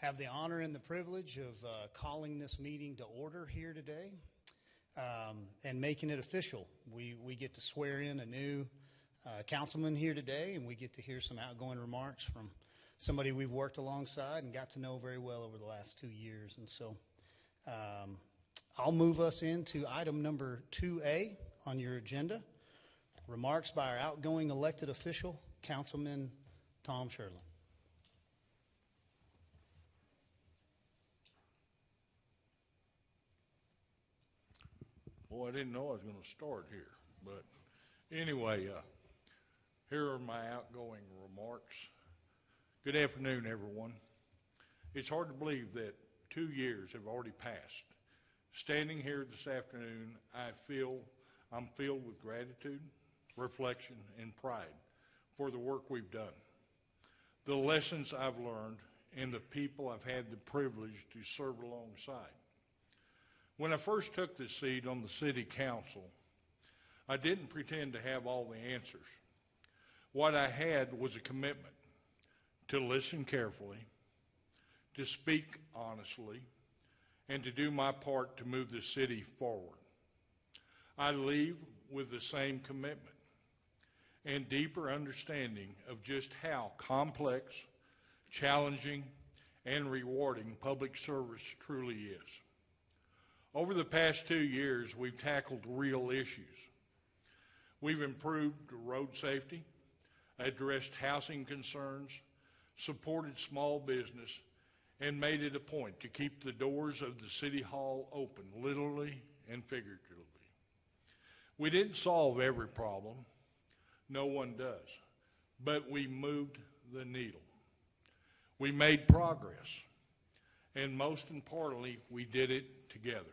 have the honor and the privilege of calling this meeting to order here today and making it official. We get to swear in a new councilman here today, and we get to hear some outgoing remarks from somebody we've worked alongside and got to know very well over the last 2 years. And so I'll move us into item number 2A on your agenda, remarks by our outgoing elected official, Councilman Tom Sherlin. Well, I didn't know I was going to start here, but anyway, here are my outgoing remarks. Good afternoon, everyone. It's hard to believe that 2 years have already passed. Standing here this afternoon, I'm filled with gratitude, reflection, and pride for the work we've done, the lessons I've learned, and the people I've had the privilege to serve alongside. When I first took this seat on the city council, I didn't pretend to have all the answers. What I had was a commitment to listen carefully, to speak honestly, and to do my part to move the city forward. I leave with the same commitment and deeper understanding of just how complex, challenging, and rewarding public service truly is. Over the past 2 years, we've tackled real issues. We've improved road safety, addressed housing concerns, supported small business, and made it a point to keep the doors of the City Hall open, literally and figuratively. We didn't solve every problem. No one does. But we moved the needle. We made progress. And most importantly, we did it together.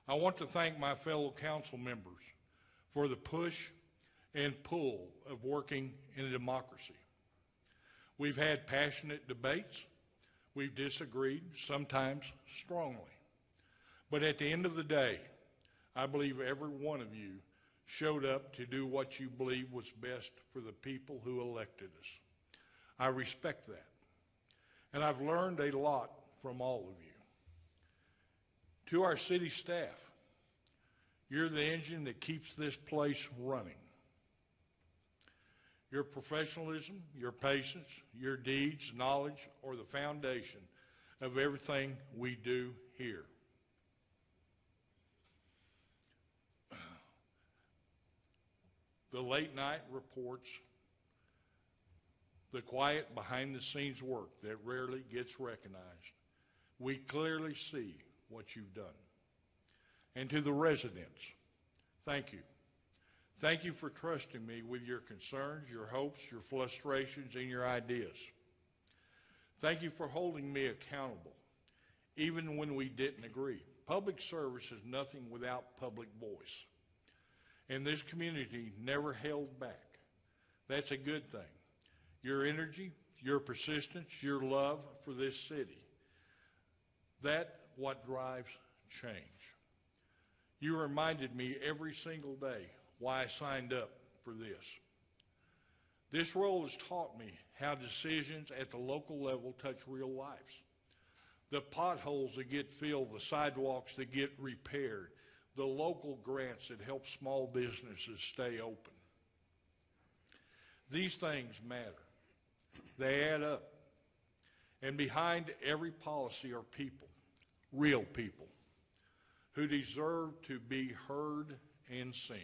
I want to thank my fellow council members for the push and pull of working in a democracy. We've had passionate debates. We've disagreed, sometimes strongly. But at the end of the day, I believe every one of you showed up to do what you believe was best for the people who elected us. I respect that. And I've learned a lot from all of you. To our city staff, you're the engine that keeps this place running. Your professionalism, your patience, your deeds, knowledge are the foundation of everything we do here. The late night reports, the quiet behind-the-scenes work that rarely gets recognized. We clearly see what you've done. And to the residents, thank you. Thank you for trusting me with your concerns, your hopes, your frustrations, and your ideas. Thank you for holding me accountable, even when we didn't agree. Public service is nothing without public voice. And this community never held back. That's a good thing. Your energy, your persistence, your love for this city, that's what drives change. You reminded me every single day why I signed up for this. This role has taught me how decisions at the local level touch real lives. The potholes that get filled, the sidewalks that get repaired, the local grants that help small businesses stay open. These things matter. They add up. And behind every policy are people, real people, who deserve to be heard and seen.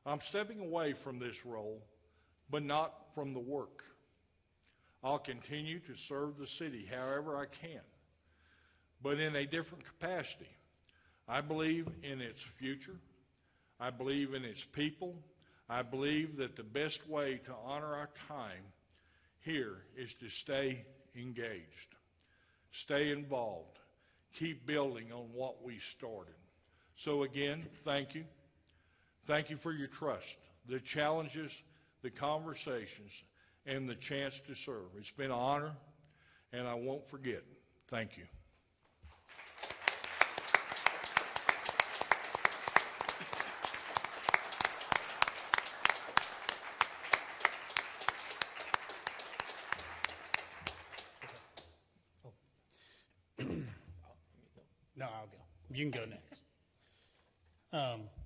I'm stepping away from this role, but not from the work. I'll continue to serve the city however I can, but in a different capacity. I believe in its future. I believe in its people. I believe that the best way to honor our time here is to stay engaged, stay involved, keep building on what we started. So again, thank you. Thank you for your trust, the challenges, the conversations, and the chance to serve. It's been an honor, and I won't forget. Thank you. No, I'll go. You can go next.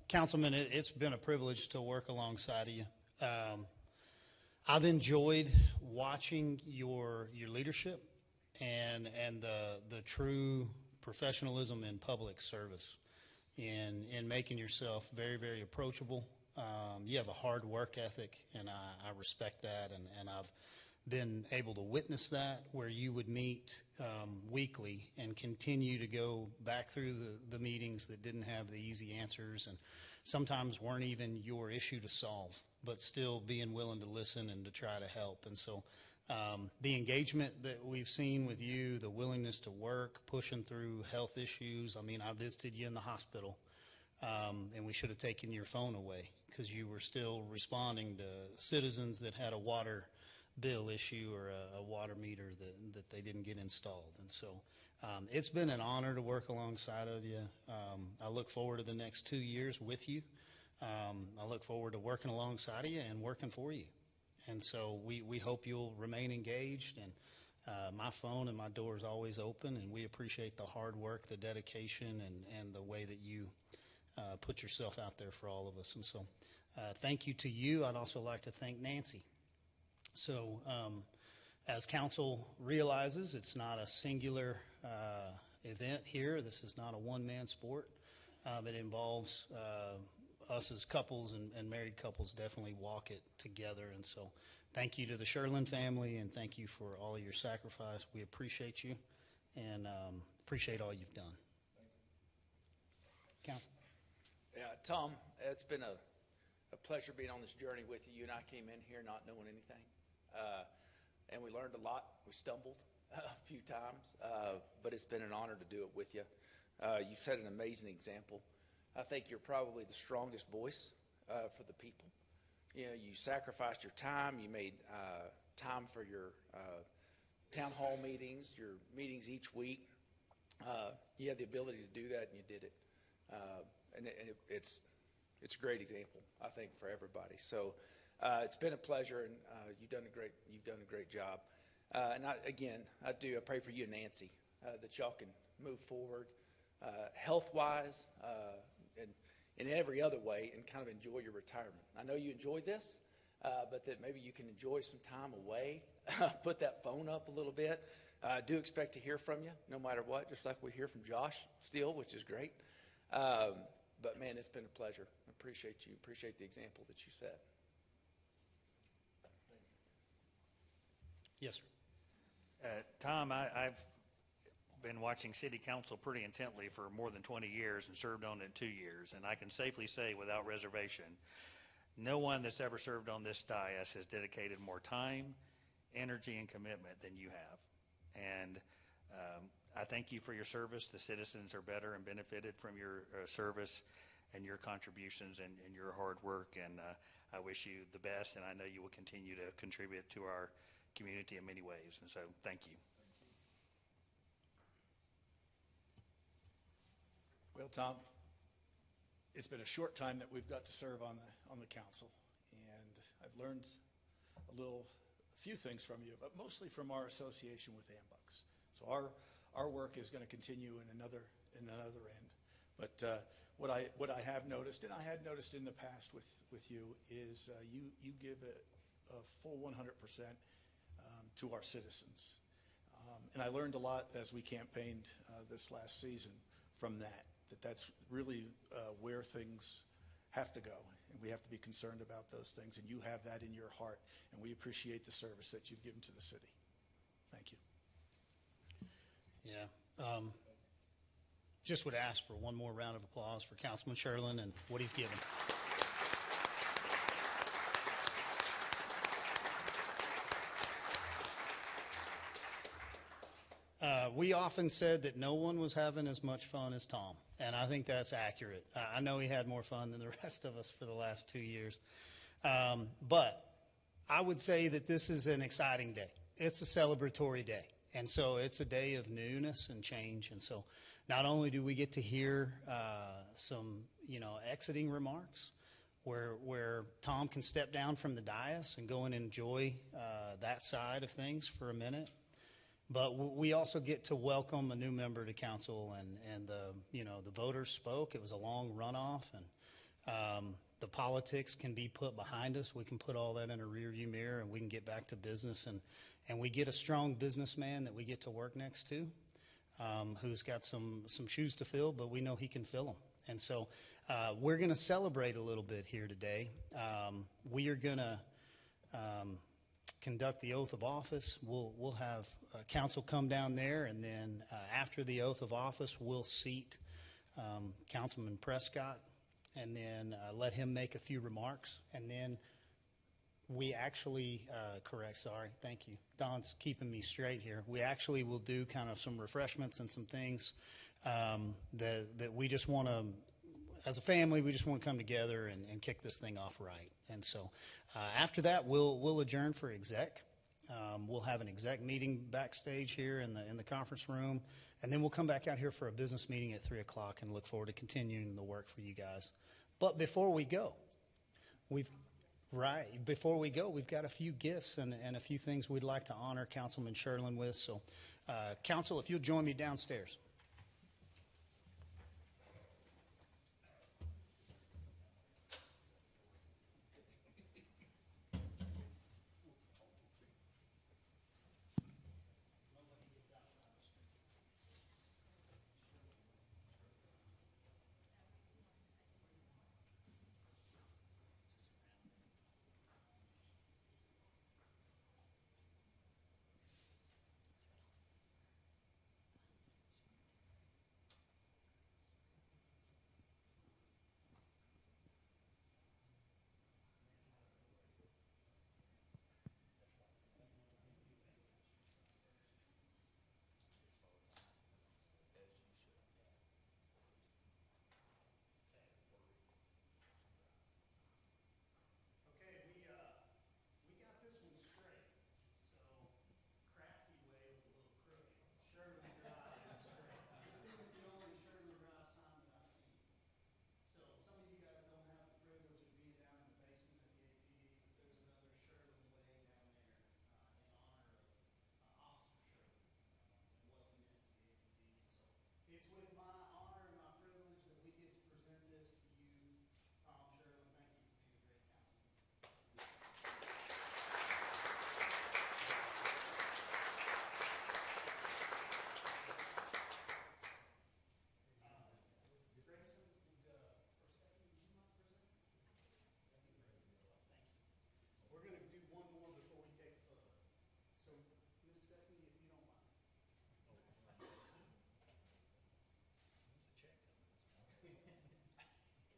Councilman, it's been a privilege to work alongside of you. I've enjoyed watching your leadership and the true professionalism in public service in making yourself very, very approachable. You have a hard work ethic, and I respect that, and I've been able to witness that, where you would meet weekly and continue to go back through the meetings that didn't have the easy answers and sometimes weren't even your issue to solve, but still being willing to listen and to try to help. And so the engagement that we've seen with you, the willingness to work, pushing through health issues. I mean, I visited you in the hospital, and we should have taken your phone away because you were still responding to citizens that had a water bill issue or a water meter that they didn't get installed. And so it's been an honor to work alongside of you. I look forward to the next 2 years with you. I look forward to working alongside of you and working for you. And so we hope you'll remain engaged. And my phone and my door is always open, and we appreciate the hard work, the dedication, and the way that you put yourself out there for all of us. And so thank you to you. I'd also like to thank Nancy. So as council realizes, it's not a singular event here. This is not a one-man sport. It involves us as couples and married couples definitely walk it together. And so thank you to the Sherlin family, and thank you for all of your sacrifice. We appreciate you and appreciate all you've done. Council. Yeah, Tom, it's been a pleasure being on this journey with you. You and I came in here not knowing anything. And we learned a lot. We stumbled a few times, but it's been an honor to do it with you. You've set an amazing example. I think you're probably the strongest voice for the people. You know, you sacrificed your time. You made time for your town hall meetings, your meetings each week. You had the ability to do that, and you did it. And it's a great example, I think, for everybody. So it's been a pleasure, and you've done a great job. And I pray for you and Nancy that y'all can move forward health-wise and in every other way, and kind of enjoy your retirement. I know you enjoyed this, but that maybe you can enjoy some time away. Put that phone up a little bit. I do expect to hear from you, no matter what, just like we hear from Josh still, which is great. But man, it's been a pleasure. I appreciate you. Appreciate the example that you set. Yes, sir. Tom, I've been watching City Council pretty intently for more than 20 years and served on it 2 years, and I can safely say without reservation, no one that's ever served on this dais has dedicated more time, energy, and commitment than you have. And I thank you for your service. The citizens are better and benefited from your service and your contributions and your hard work, and I wish you the best, and I know you will continue to contribute to our community in many ways, and so thank you. Well, Tom, it's been a short time that we've got to serve on the council, and I've learned a few things from you, but mostly from our association with AMBUCS. So our work is going to continue in another end. But what I have noticed, and I had noticed in the past with you, is you give a full 100% to our citizens. And I learned a lot as we campaigned this last season from that's really where things have to go. And we have to be concerned about those things. And you have that in your heart. And we appreciate the service that you've given to the city. Thank you. Yeah. Just would ask for one more round of applause for Councilman Sherlin and what he's given. We often said that no one was having as much fun as Tom, and I think that's accurate. I know he had more fun than the rest of us for the last 2 years. But I would say that this is an exciting day. It's a celebratory day, and so it's a day of newness and change. And so not only do we get to hear some, exiting remarks where Tom can step down from the dais and go and enjoy that side of things for a minute, But we also get to welcome a new member to council, and the voters spoke. It was a long runoff, and the politics can be put behind us. We can put all that in a rearview mirror, and we can get back to business. And we get a strong businessman that we get to work next to, who's got some shoes to fill, but we know he can fill them. And so we're going to celebrate a little bit here today. We are going to conduct the oath of office. We'll have council come down there, and then after the oath of office, we'll seat Councilman Prescott, and then let him make a few remarks. And then we actually, thank you. Don's keeping me straight here. We actually will do kind of some refreshments and some things that we just want to, as a family, we just want to come together and kick this thing off right. And so after that, we'll adjourn for exec. We'll have an exec meeting backstage here in the conference room, and then we'll come back out here for a business meeting at 3 o'clock and look forward to continuing the work for you guys. But before we go, we've got a few gifts and a few things we'd like to honor Councilman Sherlin with. So, council, if you'll join me downstairs. It's with my honor and my privilege that we get to present this to you, Tom Sherlin. Thank you for being a great councilman. Grayson, or Stephanie, would you mind presenting? That'd be great. Thank you. We're going to do one more before we take a photo. So, Miss Stephanie, if you don't mind.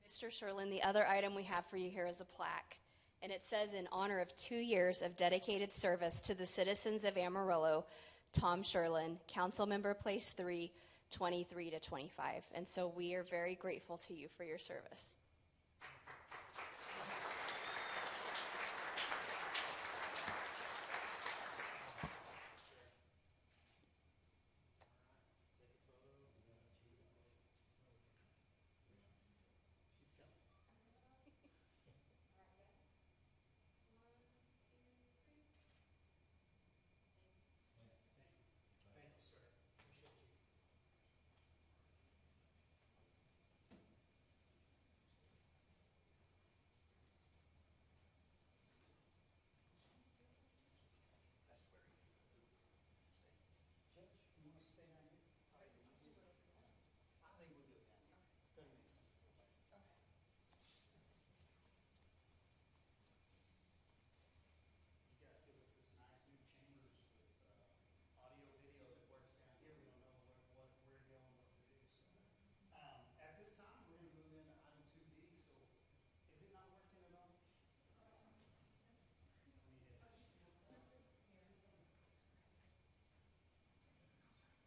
Mr. Sherlin, the other item we have for you here is a plaque, and it says, in honor of 2 years of dedicated service to the citizens of Amarillo, Tom Sherlin, Councilmember Place 3, 23 to 25. And so we are very grateful to you for your service.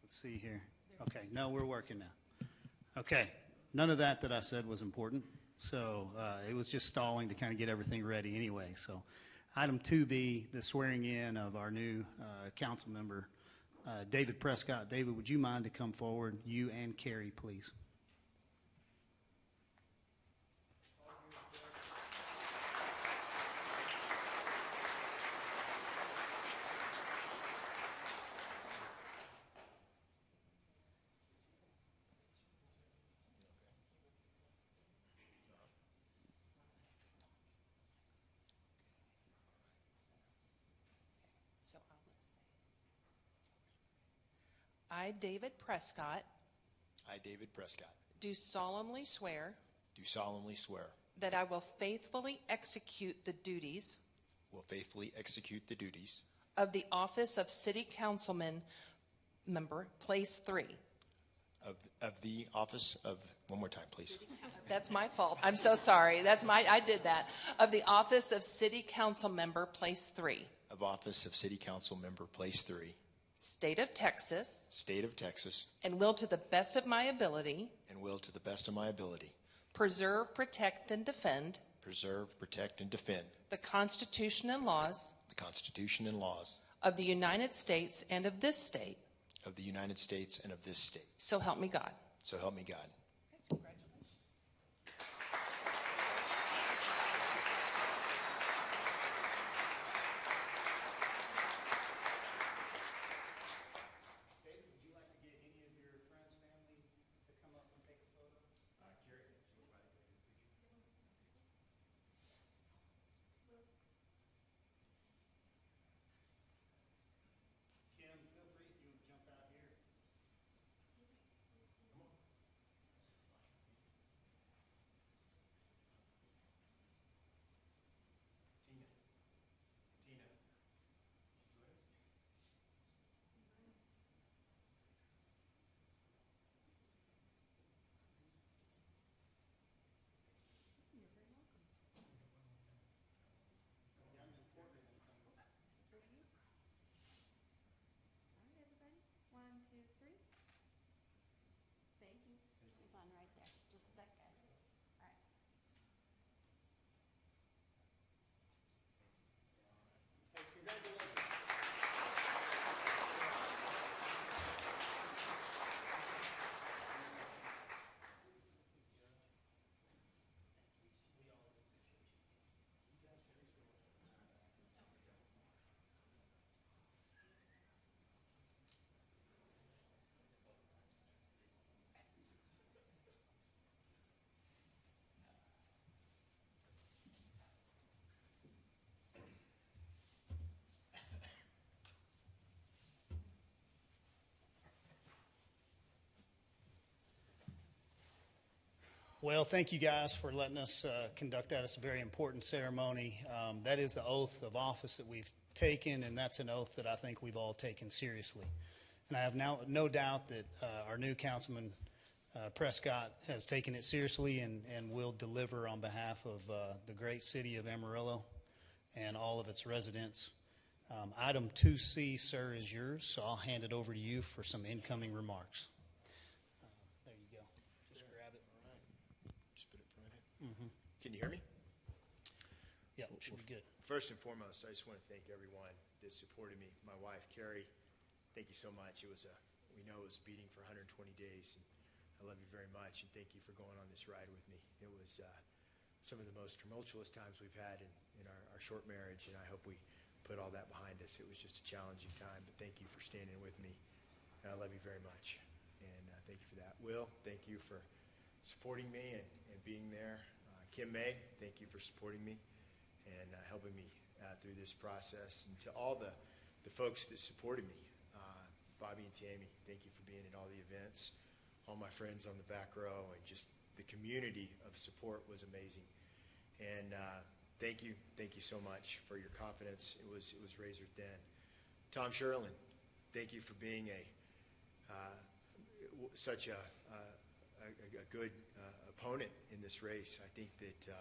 Let's see here. Okay, no, we're working now. Okay, none of that I said was important. So it was just stalling to kind of get everything ready anyway. So item 2B, the swearing in of our new council member, David Prescott. David, would you mind to come forward? You and Carrie, please. I, David Prescott, I, David Prescott, do solemnly swear do solemnly swear that I will faithfully execute the duties will faithfully execute the duties of the office of City Councilman Member, Place 3. of the office of, one more time, please. That's my fault. I'm so sorry. I did that. Of the office of City Council Member, Place 3. Of office of City Council Member, Place 3, State of Texas, State of Texas, and will to the best of my ability and will to the best of my ability preserve, protect, and defend preserve, protect, and defend the Constitution and laws the Constitution and laws of the United States and of this state. of the United States and of this state. So help me God. So help me God. David, would you like to get any of your friends, family to come up and take a photo? Carrie, would you like to take a picture? Kim, feel free if you want to jump out here. One, two, three. Thank you. Hold on right there. Just a second. All right. Hey, congratulations. Well, thank you guys for letting us conduct that. It's a very important ceremony. That is the oath of office that we've taken, and that's an oath that I think we've all taken seriously. And I have no doubt that our new councilman, Prescott, has taken it seriously and will deliver on behalf of the great city of Amarillo and all of its residents. Item 2C, sir, is yours, so I'll hand it over to you for some incoming remarks. There you go. Just grab it. All right. Just put it in front of you. Can you hear me? Yeah, should be good. First and foremost, I just want to thank everyone that supported me. My wife, Carrie, thank you so much. We know it was beating for 120 days, and I love you very much, and thank you for going on this ride with me. It was some of the most tumultuous times we've had in our short marriage, and I hope we put all that behind us. It was just a challenging time, but thank you for standing with me, and I love you very much, and thank you for that. Will, thank you for supporting me and being there. Kim May, thank you for supporting me and helping me through this process. And to all the folks that supported me, Bobby and Tammy, thank you for being at all the events. All my friends on the back row, and just the community of support was amazing. And thank you so much for your confidence. It was razor thin. Tom Sherlin, thank you for being such a good opponent in this race. I think that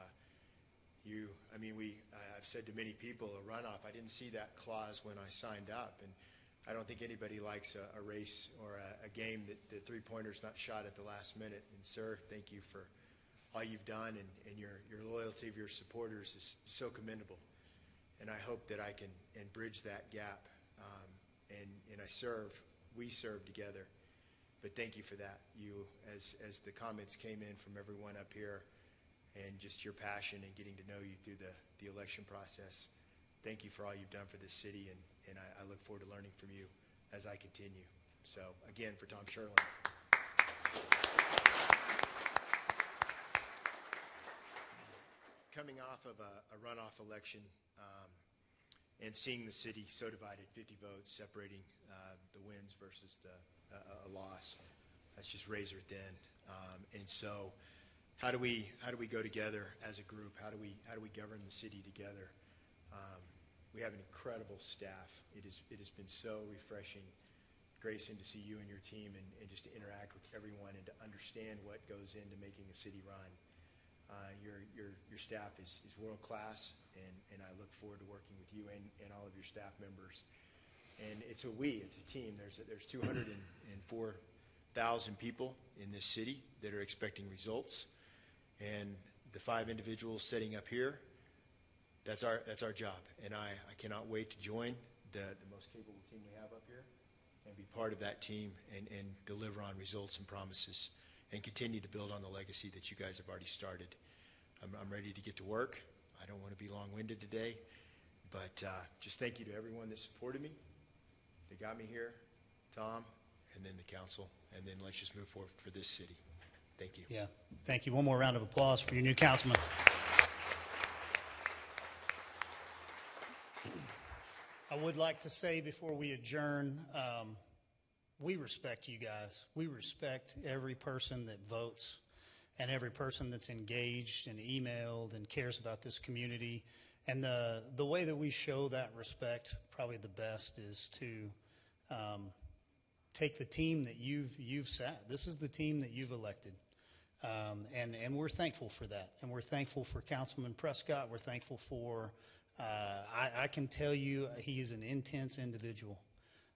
I've said to many people, a runoff, I didn't see that clause when I signed up, and I don't think anybody likes a race or a game that the three-pointer's not shot at the last minute. And sir, thank you for all you've done, and your loyalty of your supporters is so commendable. And I hope that I can bridge that gap, and we serve together. But thank you for that. You, as the comments came in from everyone up here, and just your passion and getting to know you through the election process. Thank you for all you've done for this city, and I look forward to learning from you as I continue. So again, for Tom Sherlin. Coming off of a runoff election and seeing the city so divided, 50 votes separating the wins versus a loss. That's just razor thin. And so how do we go together as a group? How do we govern the city together? We have an incredible staff. It has been so refreshing, Grayson, to see you and your team and just to interact with everyone and to understand what goes into making a city run. Your staff is world class, and I look forward to working with you and all of your staff members. And it's a team. There's 204,000 people in this city that are expecting results, and the 5 individuals sitting up here, that's our job. And I cannot wait to join the most capable team we have up here and be part of that team and deliver on results and promises and continue to build on the legacy that you guys have already started. I'm ready to get to work. I don't want to be long-winded today, but just thank you to everyone that supported me, that got me here, Tom, and then the council, and then let's just move forward for this city. Thank you. Yeah, thank you. One more round of applause for your new councilman. I would like to say before we adjourn, we respect you guys. We respect every person that votes and every person that's engaged and emailed and cares about this community. And the way that we show that respect, probably the best, is to take the team that you've sat. This is the team that you've elected. And we're thankful for that. And we're thankful for Councilman Prescott. We're thankful for, I can tell you, he is an intense individual.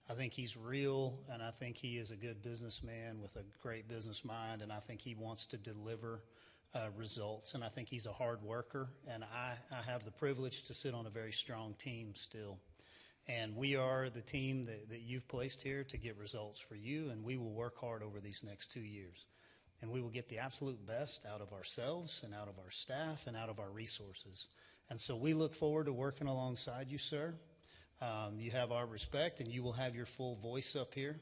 I think he's real, and I think he is a good businessman with a great business mind, and I think he wants to deliver results, and I think he's a hard worker, and I have the privilege to sit on a very strong team still. And we are the team that you've placed here to get results for you, and we will work hard over these next 2 years. And we will get the absolute best out of ourselves and out of our staff and out of our resources. And so we look forward to working alongside you, sir. You have our respect, and you will have your full voice up here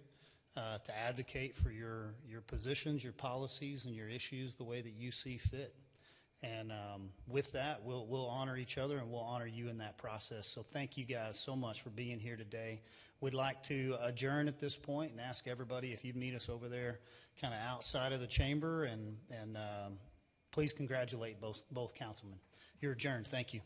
to advocate for your positions, your policies, and your issues the way that you see fit. And with that, we'll honor each other, and we'll honor you in that process. So thank you guys so much for being here today. We'd like to adjourn at this point and ask everybody if you'd meet us over there kind of outside of the chamber, and please congratulate both councilmen. You're adjourned. Thank you.